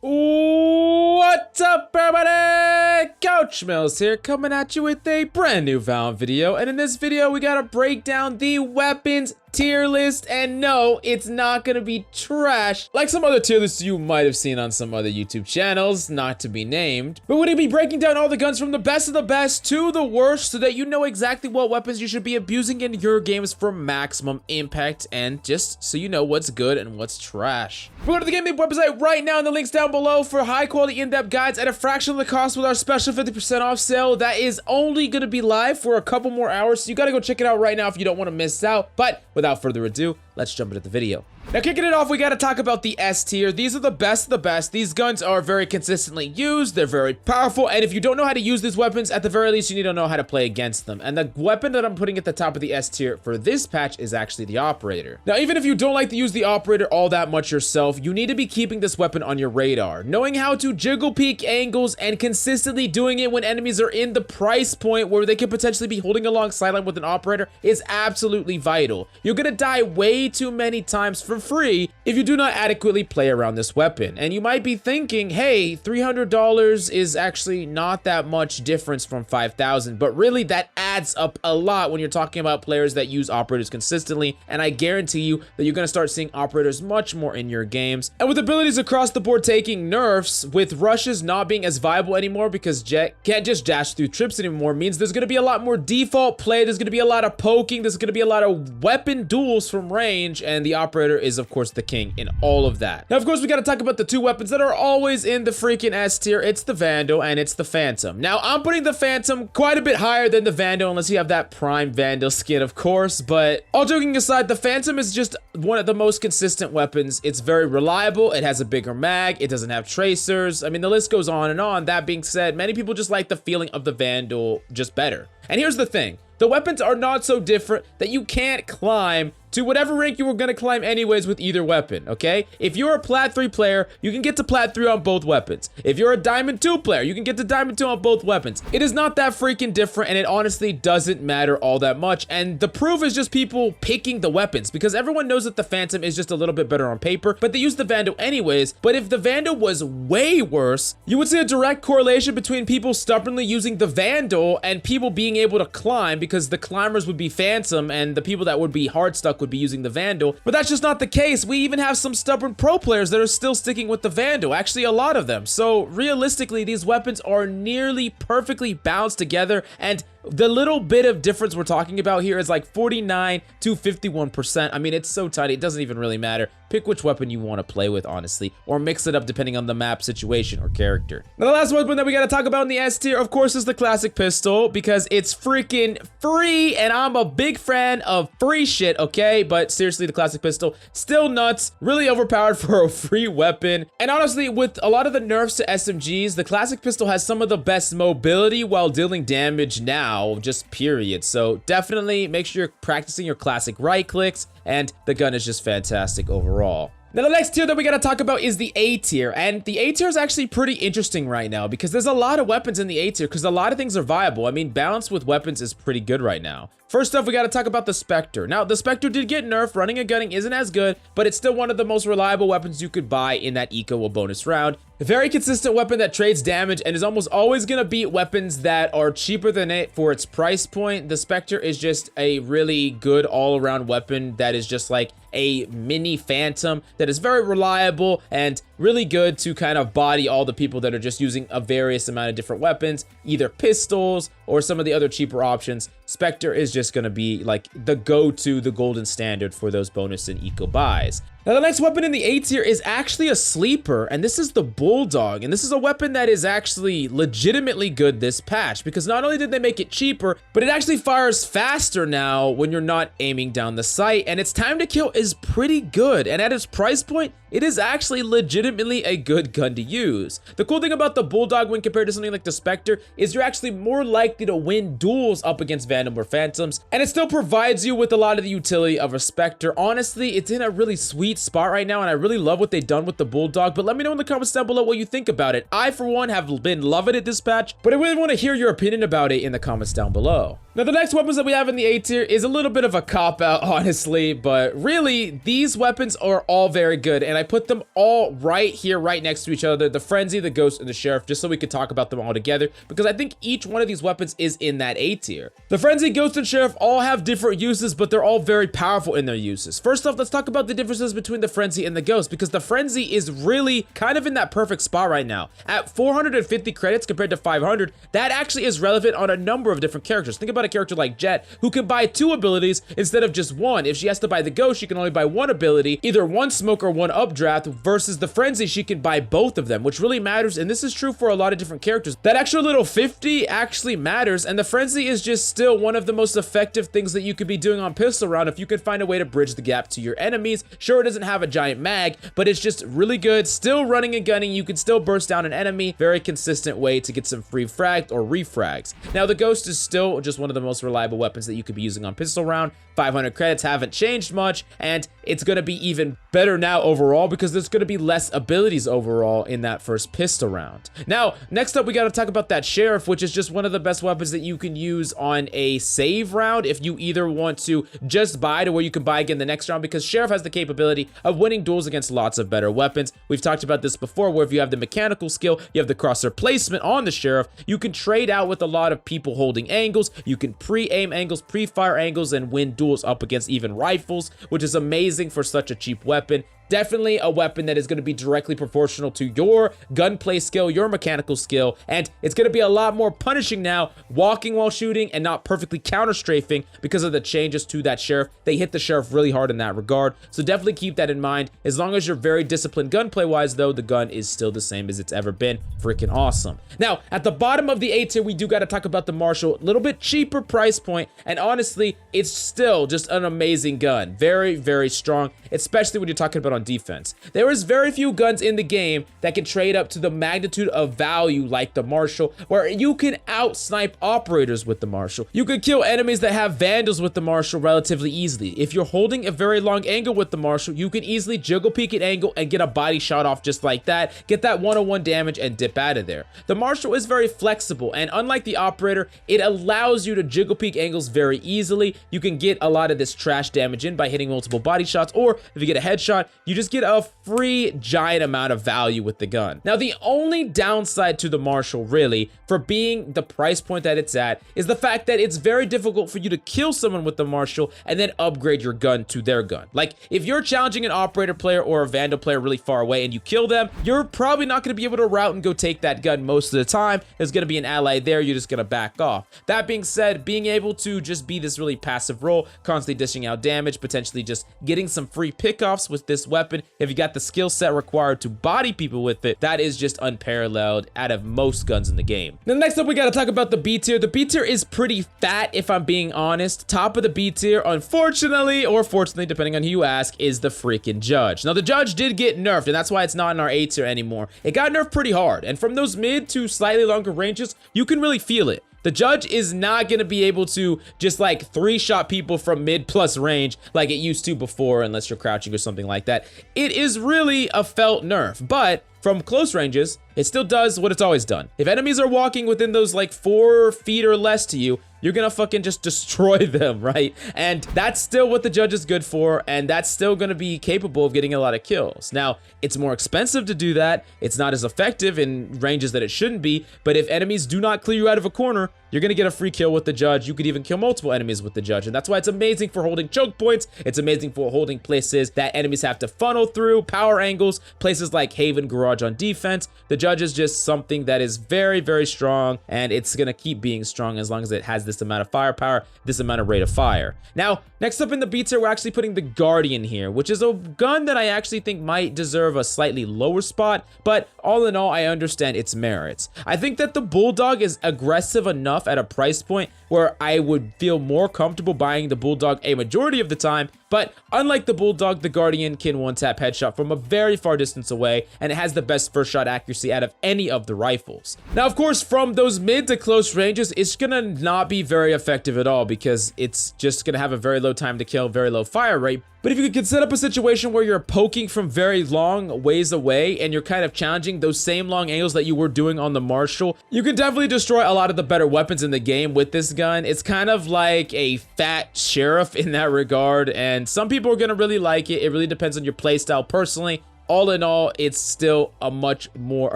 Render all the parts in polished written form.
What's up, everybody? Coach Mills here, coming at you with a brand new Valorant video. And in this video, we gotta break down the weapons tier list. And no, it's not gonna be trash like some other tier lists you might have seen on some other YouTube channels, not to be named. But we're gonna be breaking down all the guns from the best of the best to the worst so that you know exactly what weapons you should be abusing in your games for maximum impact, and just so you know what's good and what's trash. We're going to the GameLeap website right now, and the link's down below for high quality in-depth guides at a fraction of the cost with our special 50% off sale. That is only going to be live for a couple more hours, so you got to go check it out right now if you don't want to miss out. But without further ado, let's jump into the video. Now, kicking it off, we got to talk about the S tier. These are the best of the best. These guns are very consistently used. They're very powerful. And if you don't know how to use these weapons, at the very least, you need to know how to play against them. And the weapon that I'm putting at the top of the S tier for this patch is actually the Operator. Now, even if you don't like to use the Operator all that much yourself, you need to be keeping this weapon on your radar. Knowing how to jiggle peek angles and consistently doing it when enemies are in the price point where they could potentially be holding a long sideline with an Operator is absolutely vital. You're gonna die way too many times for free if you do not adequately play around this weapon. And you might be thinking, hey, $300 is actually not that much difference from $5,000, but really that adds up a lot when you're talking about players that use Operators consistently. And I guarantee you that you're gonna start seeing Operators much more in your games. And with abilities across the board taking nerfs, with rushes not being as viable anymore because Jet can't just dash through trips anymore, means there's gonna be a lot more default play, there's gonna be a lot of poking, there's gonna be a lot of weapon duels from range, and the Operator is of course the king in all of that. Now, of course, we got to talk about the two weapons that are always in the freaking S tier. It's the Vandal and it's the Phantom. Now, I'm putting the Phantom quite a bit higher than the Vandal, unless you have that prime Vandal skin, of course. But all joking aside, the Phantom is just one of the most consistent weapons. It's very reliable. It has a bigger mag. It doesn't have tracers. I mean, the list goes on and on. That being said, many people just like the feeling of the Vandal just better. And here's the thing. The weapons are not so different that you can't climb to whatever rank you were gonna climb anyways with either weapon, okay? If you're a Plat 3 player, you can get to Plat 3 on both weapons. If you're a Diamond 2 player, you can get to Diamond 2 on both weapons. It is not that freaking different, and it honestly doesn't matter all that much. And the proof is just people picking the weapons, because everyone knows that the Phantom is just a little bit better on paper, but they use the Vandal anyways. But if the Vandal was way worse, you would see a direct correlation between people stubbornly using the Vandal and people being able to climb, because the climbers would be Phantom and the people that would be hard stuck would be using the Vandal. But that's just not the case. We even have some stubborn pro players that are still sticking with the Vandal, actually a lot of them. So realistically, these weapons are nearly perfectly balanced together, and the little bit of difference we're talking about here is like 49 to 51%. I mean, it's so tiny, it doesn't even really matter. Pick which weapon you want to play with, honestly, or mix it up depending on the map situation or character. Now, the last weapon that we got to talk about in the S tier, of course, is the classic pistol, because it's freaking free, and I'm a big fan of free shit, okay? But seriously, the classic pistol, still nuts, really overpowered for a free weapon. And honestly, with a lot of the nerfs to SMGs, the classic pistol has some of the best mobility while dealing damage now. Just period. So definitely make sure you're practicing your classic right clicks, and the gun is just fantastic overall. Now, the next tier that we gotta talk about is the A tier, and the A tier is actually pretty interesting right now because there's a lot of weapons in the A tier because a lot of things are viable. I mean, balance with weapons is pretty good right now. First off, we gotta talk about the Spectre. Now, the Spectre did get nerfed, running and gunning isn't as good, but it's still one of the most reliable weapons you could buy in that eco or bonus round. A very consistent weapon that trades damage and is almost always gonna beat weapons that are cheaper than it for its price point. The Spectre is just a really good all-around weapon that is just like a mini Phantom that is very reliable and really good to kind of body all the people that are just using a various amount of different weapons, either pistols or some of the other cheaper options. Spectre is just going to be like the go-to, the golden standard for those bonus and eco buys. Now, the next weapon in the A tier is actually a sleeper, and this is the Bulldog. And this is a weapon that is actually legitimately good this patch, because not only did they make it cheaper, but it actually fires faster now when you're not aiming down the sight, and its time to kill is pretty good. And at its price point, it is actually legitimately a good gun to use. The cool thing about the Bulldog when compared to something like the Spectre is you're actually more likely to win duels up against Vandal or Phantoms, and it still provides you with a lot of the utility of a Spectre. Honestly, it's in a really sweet elite spot right now, and I really love what they've done with the Bulldog, but let me know in the comments down below what you think about it. I, for one, have been loving it this patch, but I really want to hear your opinion about it in the comments down below. Now, the next weapons that we have in the A tier is a little bit of a cop-out, honestly, but really, these weapons are all very good, and I put them all right here, right next to each other, the Frenzy, the Ghost, and the Sheriff, just so we could talk about them all together, because I think each one of these weapons is in that A tier. The Frenzy, Ghost, and Sheriff all have different uses, but they're all very powerful in their uses. First off, let's talk about the differences between the Frenzy and the Ghost, because the Frenzy is really kind of in that perfect spot right now. At 450 credits compared to 500, that actually is relevant on a number of different characters. Think about a character like Jet, who can buy 2 abilities instead of just 1. If she has to buy the Ghost, she can only buy 1 ability, either 1 smoke or 1 updraft, versus the Frenzy, she can buy both of them, which really matters, and this is true for a lot of different characters. That extra little 50 actually matters, and the Frenzy is just still one of the most effective things that you could be doing on pistol round if you can find a way to bridge the gap to your enemies. Sure, it doesn't have a giant mag, but it's just really good. Still running and gunning, you can still burst down an enemy. Very consistent way to get some free fragged or refrags. Now, the Ghost is still just one of the most reliable weapons that you could be using on pistol round. 500 credits haven't changed much, and it's going to be even better now overall because there's going to be less abilities overall in that first pistol round. Now, next up, we got to talk about that Sheriff, which is just one of the best weapons that you can use on a save round if you either want to just buy to where you can buy again the next round, because Sheriff has the capability of winning duels against lots of better weapons. We've talked about this before, where if you have the mechanical skill, you have the crosshair placement on the Sheriff, you can trade out with a lot of people holding angles, you can pre-aim angles, pre-fire angles, and win duels up against even rifles, which is amazing for such a cheap weapon. Definitely a weapon that is going to be directly proportional to your gunplay skill, your mechanical skill, and it's going to be a lot more punishing now, walking while shooting and not perfectly counter-strafing because of the changes to that Sheriff. They hit the Sheriff really hard in that regard, so definitely keep that in mind. As long as you're very disciplined gunplay-wise, though, the gun is still the same as it's ever been. Freaking awesome. Now, at the bottom of the A tier, we do got to talk about the Marshal. A little bit cheaper price point, and honestly, it's still just an amazing gun. Very, very strong, especially when you're talking about on defense. There is very few guns in the game that can trade up to the magnitude of value like the Marshal, where you can out-snipe operators with the Marshal. You can kill enemies that have Vandals with the Marshal relatively easily. If you're holding a very long angle with the Marshal, you can easily jiggle peek at angle and get a body shot off just like that, get that 101 damage and dip out of there. The Marshal is very flexible, and unlike the Operator, it allows you to jiggle peek angles very easily. You can get a lot of this trash damage in by hitting multiple body shots, or if you get a headshot, you just get a free giant amount of value with the gun. Now, the only downside to the Marshal, really, for being the price point that it's at, is the fact that it's very difficult for you to kill someone with the Marshal and then upgrade your gun to their gun. Like, if you're challenging an Operator player or a Vandal player really far away and you kill them, you're probably not going to be able to route and go take that gun most of the time. There's going to be an ally there, you're just going to back off. That being said, being able to just be this really passive role, constantly dishing out damage, potentially just getting some free pickoffs with this weapon, if you got the skill set required to body people with it, that is just unparalleled out of most guns in the game. Now, next up, we got to talk about the B tier. The B tier is pretty fat, if I'm being honest. Top of the B tier, unfortunately, or fortunately, depending on who you ask, is the freaking Judge. Now, the Judge did get nerfed, and that's why it's not in our A tier anymore. It got nerfed pretty hard, and from those mid to slightly longer ranges, you can really feel it. The Judge is not going to be able to just like 3-shot people from mid plus range like it used to before, unless you're crouching or something like that. It is really a felt nerf, but from close ranges, it still does what it's always done. If enemies are walking within those like 4 feet or less to you, you're gonna fucking just destroy them, right? And that's still what the Judge is good for, and that's still gonna be capable of getting a lot of kills. Now, it's more expensive to do that. It's not as effective in ranges that it shouldn't be, but if enemies do not clear you out of a corner, you're gonna get a free kill with the Judge. You could even kill multiple enemies with the Judge, and that's why it's amazing for holding choke points. It's amazing for holding places that enemies have to funnel through, power angles, places like Haven Garage on defense. The Judge is just something that is very, very strong, and it's gonna keep being strong as long as it has this amount of firepower, this amount of rate of fire. Now, next up in the B tier, we're actually putting the Guardian here, which is a gun that I actually think might deserve a slightly lower spot, but all in all, I understand its merits. I think that the Bulldog is aggressive enough at a price point where I would feel more comfortable buying the Bulldog a majority of the time, but unlike the Bulldog, the Guardian can one-tap headshot from a very far distance away, and it has the best first shot accuracy out of any of the rifles. Now, of course, from those mid to close ranges, it's gonna not be very effective at all because it's just gonna have a very low time to kill, very low fire rate, But if you could set up a situation where you're poking from very long ways away and you're kind of challenging those same long angles that you were doing on the Marshall, you can definitely destroy a lot of the better weapons in the game with this gun. It's kind of like a fat sheriff in that regard, and some people are going to really like it. It really depends on your playstyle. Personally, all in all, it's still a much more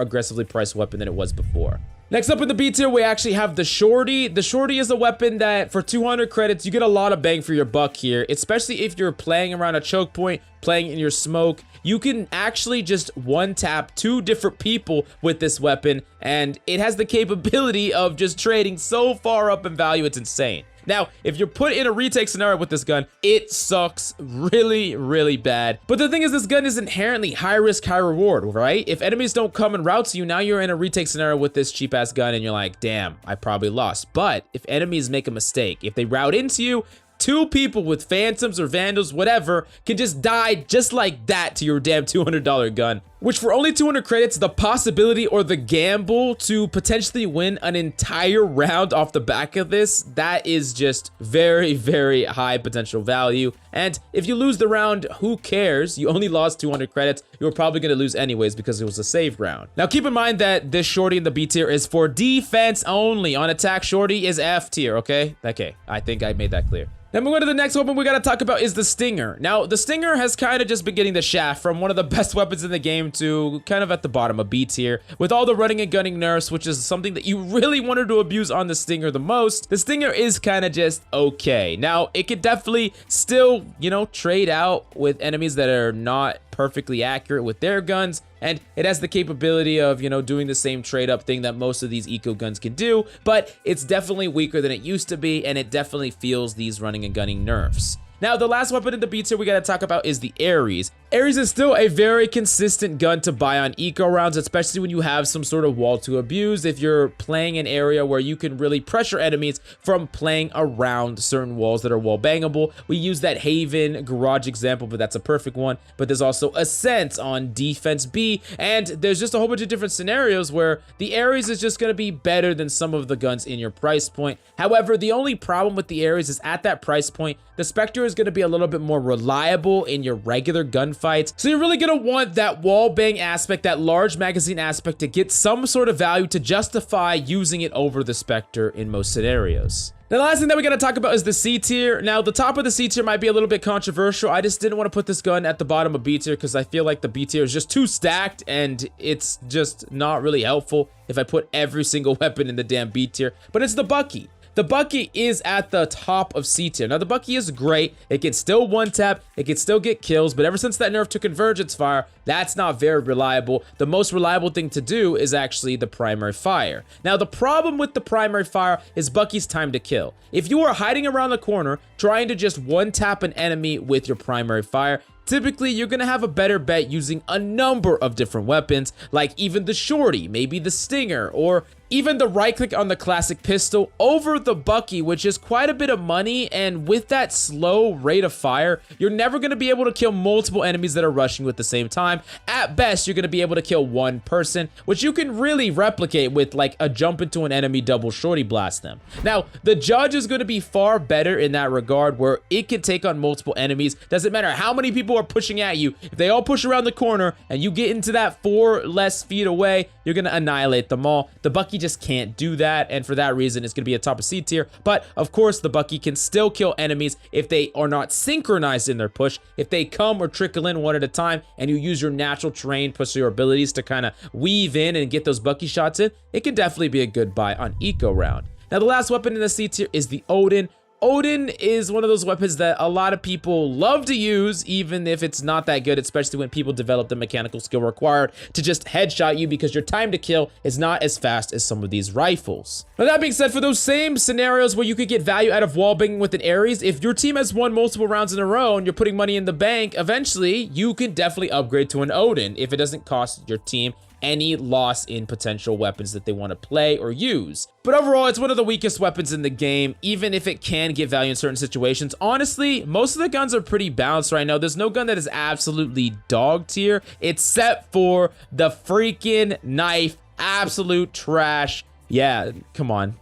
aggressively priced weapon than it was before. Next up in the B tier, we actually have the Shorty. The Shorty is a weapon that for 200 credits, you get a lot of bang for your buck here, especially if you're playing around a choke point, playing in your smoke. You can actually just one-tap 2 different people with this weapon, and it has the capability of just trading so far up in value, it's insane. Now, if you're put in a retake scenario with this gun, it sucks really, really bad. But the thing is, this gun is inherently high risk, high reward, right? If enemies don't come and route to you, now you're in a retake scenario with this cheap ass gun and you're like, damn, I probably lost. But if enemies make a mistake, if they route into you, 2 people with Phantoms or Vandals, whatever, can just die just like that to your damn $200 gun. Which for only 200 credits, the possibility or the gamble to potentially win an entire round off the back of this, that is just very, very high potential value. And if you lose the round, who cares? You only lost 200 credits. You were probably going to lose anyways because it was a save round. Now keep in mind that this Shorty in the B tier is for defense only. On attack, Shorty is F tier, okay? Okay, I think I made that clear. Then moving on to the next weapon we gotta talk about is the Stinger. Now, the Stinger has kind of just been getting the shaft from one of the best weapons in the game to kind of at the bottom of B tier. With all the running and gunning nerfs, which is something that you really wanted to abuse on the Stinger the most, the Stinger is kind of just okay. Now, it could definitely still, you know, trade out with enemies that are not perfectly accurate with their guns, and it has the capability of, you know, doing the same trade up thing that most of these eco guns can do, but it's definitely weaker than it used to be, and it definitely feels these running and gunning nerfs. Now, the last weapon in the B tier we gotta talk about is the Ares. Ares is still a very consistent gun to buy on eco rounds, especially when you have some sort of wall to abuse. If you're playing an area where you can really pressure enemies from playing around certain walls that are wall bangable. We use that Haven garage example, but that's a perfect one. But there's also Ascent on defense B, and there's just a whole bunch of different scenarios where the Ares is just gonna be better than some of the guns in your price point. However, the only problem with the Ares is at that price point, the Spectre is going to be a little bit more reliable in your regular gunfights. So you're really going to want that wall bang aspect, that large magazine aspect to get some sort of value to justify using it over the Spectre in most scenarios. Now, the last thing that we got to talk about is the C tier. Now, the top of the C tier might be a little bit controversial. I just didn't want to put this gun at the bottom of B tier because I feel like the B tier is just too stacked and it's just not really helpful if I put every single weapon in the damn B tier. But it's the Bucky. The Bucky is at the top of C tier. Now, the Bucky is great. It can still one-tap. It can still get kills. But ever since that nerf to convergence fire, that's not very reliable. The most reliable thing to do is actually the primary fire. Now, the problem with the primary fire is Bucky's time to kill. If you are hiding around the corner, trying to just one-tap an enemy with your primary fire, typically, you're gonna have a better bet using a number of different weapons, like even the Shorty, maybe the Stinger, or even the right click on the classic pistol over the Bucky, which is quite a bit of money, and with that slow rate of fire, you're never gonna be able to kill multiple enemies that are rushing you at the same time. At best, you're gonna be able to kill one person, which you can really replicate with like a jump into an enemy double Shorty blast them. Now, the Judge is gonna be far better in that regard, where it can take on multiple enemies. Doesn't matter how many people are pushing at you, if they all push around the corner and you get into that 4 less feet away, you're gonna annihilate them all. The Bucky just can't do that, and for that reason, it's gonna be a top of C tier. But of course, the Bucky can still kill enemies if they are not synchronized in their push. If they come or trickle in one at a time, and you use your natural terrain plus your abilities to kind of weave in and get those Bucky shots in, it can definitely be a good buy on eco round. Now, the last weapon in the C tier is the Odin. Odin is one of those weapons that a lot of people love to use, even if it's not that good, especially when people develop the mechanical skill required to just headshot you because your time to kill is not as fast as some of these rifles. Now, that being said, for those same scenarios where you could get value out of wallbanging with an Ares, if your team has won multiple rounds in a row and you're putting money in the bank, eventually you can definitely upgrade to an Odin if it doesn't cost your team any loss in potential weapons that they want to play or use. But overall, it's one of the weakest weapons in the game, even if it can get value in certain situations. Honestly, most of the guns are pretty balanced right now. There's no gun that is absolutely dog tier, except for the freaking knife. Absolute trash. Yeah, come on.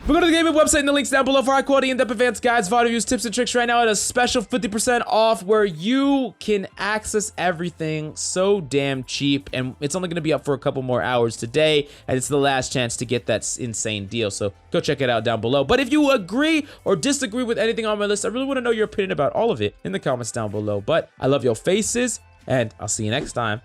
But go to the GameLeap website and the links down below for high quality in-depth advanced guides, VOD reviews, tips, and tricks right now at a special 50% off where you can access everything so damn cheap. And it's only going to be up for a couple more hours today, and it's the last chance to get that insane deal. So go check it out down below. But if you agree or disagree with anything on my list, I really want to know your opinion about all of it in the comments down below. But I love your faces, and I'll see you next time.